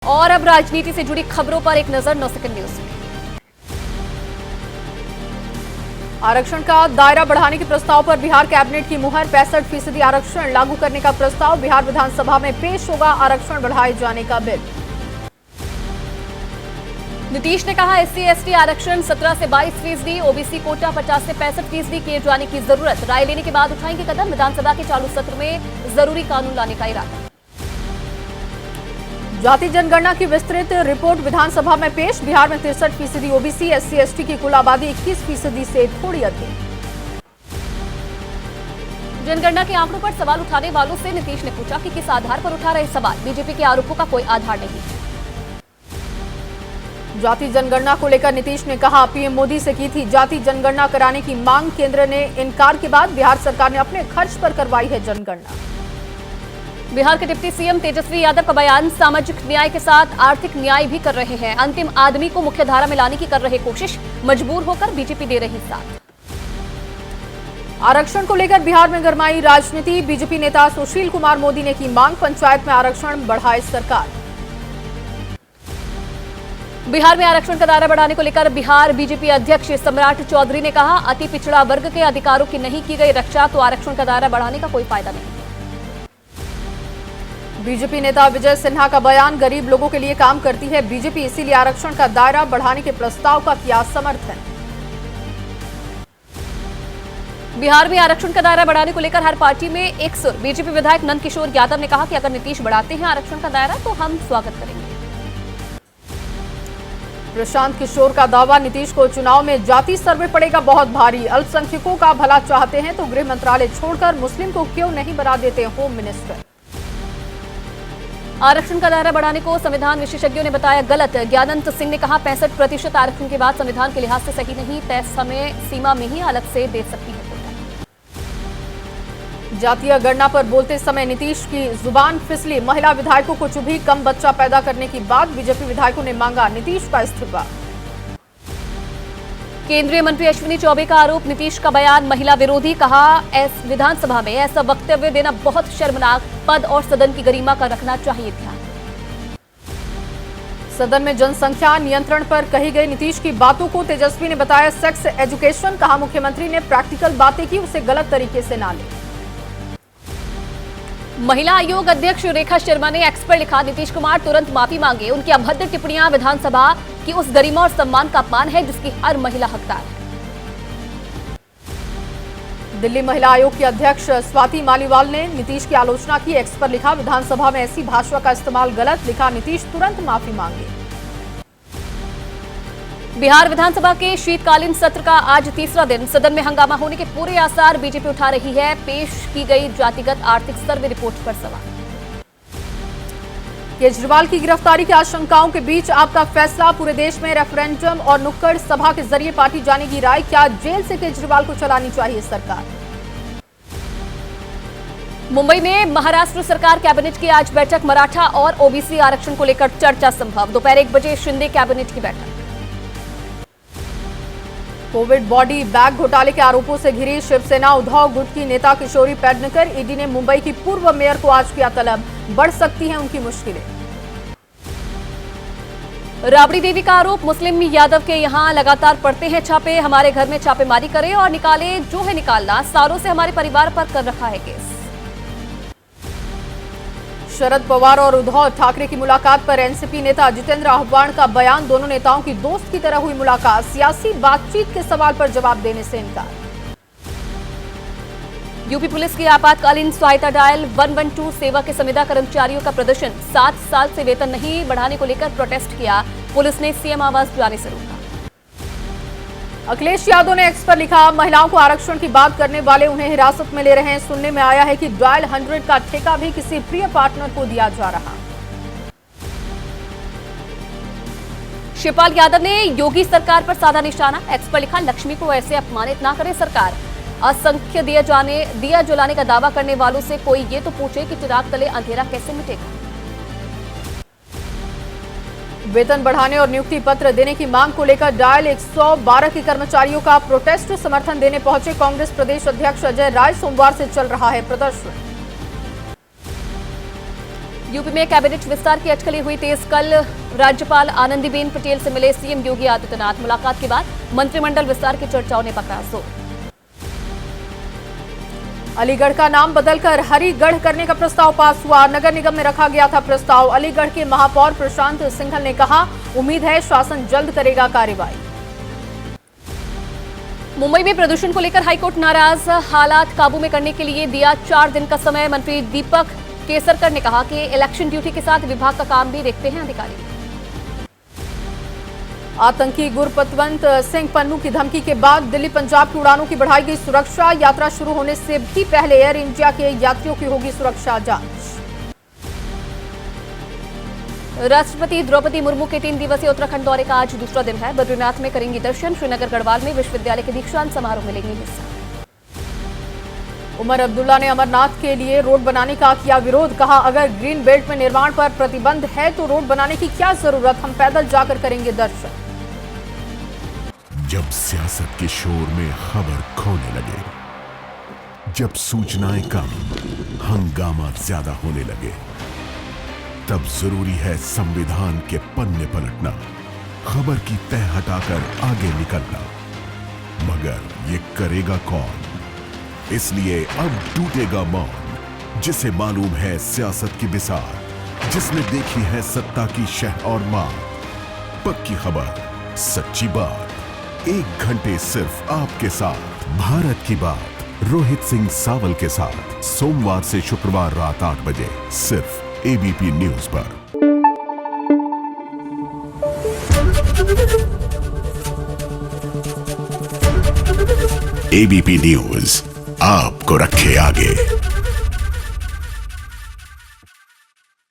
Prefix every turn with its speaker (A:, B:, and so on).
A: और अब राजनीति से जुड़ी खबरों पर एक नजर 9 सेकंड न्यूज में। आरक्षण का दायरा बढ़ाने के प्रस्ताव पर बिहार कैबिनेट की मुहर। 65% आरक्षण लागू करने का प्रस्ताव बिहार विधानसभा में पेश होगा। आरक्षण बढ़ाए जाने का बिल। नीतीश ने कहा एससी एसटी आरक्षण 17 से 22%, ओबीसी कोटा 50 से 65% किए जाने की जरूरत। राय लेने के बाद उठाएंगे कदम। विधानसभा के चालू सत्र में जरूरी कानून लाने का इरादा। जाति जनगणना की विस्तृत रिपोर्ट विधानसभा में पेश। बिहार में 63% ओबीसी, एससी एसटी की कुल आबादी 21% से थोड़ी अधिक। जनगणना के आंकड़ों पर सवाल उठाने वालों से नीतीश ने पूछा कि किस आधार पर उठा रहे सवाल। बीजेपी के आरोपों का कोई आधार नहीं है। जाति जनगणना को लेकर नीतीश ने कहा पीएम मोदी से की थी जाति जनगणना कराने की मांग। केंद्र ने इनकार के बाद बिहार सरकार ने अपने खर्च पर करवाई है जनगणना। बिहार के डिप्टी सीएम तेजस्वी यादव का बयान। सामाजिक न्याय के साथ आर्थिक न्याय भी कर रहे हैं। अंतिम आदमी को मुख्यधारा में लाने की कर रहे कोशिश। मजबूर होकर बीजेपी दे रही साथ। आरक्षण को लेकर बिहार में गरमाई राजनीति। बीजेपी नेता सुशील कुमार मोदी ने की मांग। पंचायत में आरक्षण बढ़ाए सरकार। बिहार में आरक्षण का दायरा बढ़ाने को लेकर बिहार बीजेपी अध्यक्ष सम्राट चौधरी ने कहा अति पिछड़ा वर्ग के अधिकारों की नहीं की गई रक्षा तो आरक्षण का दायरा बढ़ाने का कोई फायदा नहीं। बीजेपी नेता विजय सिन्हा का बयान। गरीब लोगों के लिए काम करती है बीजेपी, इसीलिए आरक्षण का दायरा बढ़ाने के प्रस्ताव का किया समर्थन। बिहार में आरक्षण का दायरा बढ़ाने को लेकर हर पार्टी में एक सुर। बीजेपी विधायक नंद किशोर यादव ने कहा कि अगर नीतीश बढ़ाते हैं आरक्षण का दायरा तो हम स्वागत करेंगे। प्रशांत किशोर का दावा नीतीश को चुनाव में जाति सर्वे पड़ेगा बहुत भारी। अल्पसंख्यकों का भला चाहते हैं तो गृह मंत्रालय छोड़कर मुस्लिम को क्यों नहीं बना देते होम मिनिस्टर। आरक्षण का दायरा बढ़ाने को संविधान विशेषज्ञों ने बताया गलत। ज्ञानंत सिंह ने कहा 65% आरक्षण के बाद संविधान के लिहाज से सही नहीं, तय समय सीमा में ही अलग से दे सकती है। जातीय गणना पर बोलते समय नीतीश की जुबान फिसली। महिला विधायकों को चुभी। कम बच्चा पैदा करने की बात। बीजेपी विधायकों ने मांगा नीतीश का इस्तीफा। केंद्रीय मंत्री अश्विनी चौबे का आरोप। नीतीश का बयान महिला विरोधी। कहा विधानसभा में ऐसा वक्तव्य देना बहुत शर्मनाक। पद और सदन की गरिमा का रखना चाहिए ध्यान। सदन में जनसंख्या नियंत्रण पर कही गई नीतीश की बातों को तेजस्वी ने बताया सेक्स एजुकेशन। कहा मुख्यमंत्री ने प्रैक्टिकल बातें की, उसे गलत तरीके से ना ले। महिला आयोग अध्यक्ष रेखा शर्मा ने एक्स पर लिखा नीतीश कुमार तुरंत माफी मांगे। उनकी अभद्र टिप्पणियां विधानसभा की उस गरिमा और सम्मान का अपमान है जिसकी हर महिला हकदार है। दिल्ली महिला आयोग की अध्यक्ष स्वाति मालीवाल ने नीतीश की आलोचना की। एक्स पर लिखा विधानसभा में ऐसी भाषा का इस्तेमाल गलत। लिखा नीतीश तुरंत माफी मांगे। बिहार विधानसभा के शीतकालीन सत्र का आज तीसरा दिन। सदन में हंगामा होने के पूरे आसार। बीजेपी उठा रही है पेश की गई जातिगत आर्थिक सर्वे रिपोर्ट पर सवाल। केजरीवाल की गिरफ्तारी की आशंकाओं के बीच आपका फैसला। पूरे देश में रेफरेंडम और नुक्कड़ सभा के जरिए पार्टी जानेगी राय। क्या जेल से केजरीवाल को चलानी चाहिए सरकार। मुंबई में महाराष्ट्र सरकार कैबिनेट की आज बैठक। मराठा और ओबीसी आरक्षण को लेकर चर्चा संभव। दोपहर 1 बजे शिंदे कैबिनेट की बैठक। कोविड बॉडी बैग घोटाले के आरोपों से घिरी शिवसेना। उद्धव गुट की नेता किशोरी पेडनेकर। ईडी ने मुंबई की पूर्व मेयर को आज किया तलब। बढ़ सकती हैं उनकी मुश्किलें। राबड़ी देवी का आरोप। मुस्लिम यादव के यहां लगातार पड़ते हैं छापे। हमारे घर में छापेमारी करें और निकाले जो है निकालना। सालों से हमारे परिवार पर कर रखा है केस। शरद पवार और उद्धव ठाकरे की मुलाकात पर एनसीपी नेता जितेंद्र आह्वान का बयान। दोनों नेताओं की दोस्त की तरह हुई मुलाकात। सियासी बातचीत के सवाल पर जवाब देने से इनकार। यूपी पुलिस की आपातकालीन सहायता डायल 112 सेवा के संविदा कर्मचारियों का प्रदर्शन। 7 साल से वेतन नहीं बढ़ाने को लेकर प्रोटेस्ट किया। पुलिस ने सीएम आवास जाने से रोका। अखिलेश यादव ने एक्स पर लिखा महिलाओं को आरक्षण की बात करने वाले उन्हें हिरासत में ले रहे हैं। सुनने में आया है कि डायल 100 का ठेका भी किसी प्रिय पार्टनर को दिया जा रहा। शिवपाल यादव ने योगी सरकार पर साधा निशाना। एक्स पर लिखा लक्ष्मी को ऐसे अपमानित ना करे सरकार। असंख्य दिया जलाने का दावा करने वालों से कोई ये तो पूछे कि चिराग तले अंधेरा कैसे मिटेगा। वेतन बढ़ाने और नियुक्ति पत्र देने की मांग को लेकर डायल 112 के कर्मचारियों का प्रोटेस्ट। समर्थन देने पहुंचे कांग्रेस प्रदेश अध्यक्ष अजय राय। सोमवार से चल रहा है प्रदर्शन। यूपी में कैबिनेट विस्तार की अटकलें हुई तेज। कल राज्यपाल आनंदीबेन पटेल से मिले सीएम योगी आदित्यनाथ। मुलाकात के बाद मंत्रिमंडल विस्तार की चर्चाओं ने पकड़ा जोर। अलीगढ़ का नाम बदलकर हरिगढ़ करने का प्रस्ताव पास हुआ। नगर निगम में रखा गया था प्रस्ताव। अलीगढ़ के महापौर प्रशांत सिंघल ने कहा, उम्मीद है शासन जल्द करेगा कार्रवाई। मुंबई में प्रदूषण को लेकर हाईकोर्ट नाराज। हालात काबू में करने के लिए दिया 4 दिन का समय। मंत्री दीपक केसरकर ने कहा कि इलेक्शन ड्यूटी के साथ विभाग का काम भी देखते हैं अधिकारी। आतंकी गुरपतवंत सिंह पन्नू की धमकी के बाद दिल्ली पंजाब की उड़ानों की बढ़ाई गई सुरक्षा। यात्रा शुरू होने से भी पहले एयर इंडिया के यात्रियों की होगी सुरक्षा जांच। राष्ट्रपति द्रौपदी मुर्मू के 3 दिवसीय उत्तराखंड दौरे का आज दूसरा दिन है। बद्रीनाथ में करेंगी दर्शन। श्रीनगर गढ़वाल में विश्वविद्यालय के दीक्षांत समारोह में लेंगे हिस्सा। उमर अब्दुल्ला ने अमरनाथ के लिए रोड बनाने का किया विरोध। कहा, अगर ग्रीन बेल्ट में निर्माण पर प्रतिबंध है तो रोड बनाने की क्या जरूरत, हम पैदल जाकर करेंगे दर्शन।
B: जब सियासत के शोर में खबर खोने लगे, जब सूचनाएं कम हंगामा ज्यादा होने लगे, तब जरूरी है संविधान के पन्ने पलटना, खबर की तह हटाकर आगे निकलना। मगर ये करेगा कौन? इसलिए अब टूटेगा मौन। जिसे मालूम है सियासत की बिसार, जिसने देखी है सत्ता की शह और मार। पक्की खबर, सच्ची बात, 1 घंटे सिर्फ आपके साथ। भारत की बात रोहित सिंह सावल के साथ, सोमवार से शुक्रवार रात 8 बजे सिर्फ एबीपी न्यूज पर। एबीपी न्यूज आपको रखे आगे।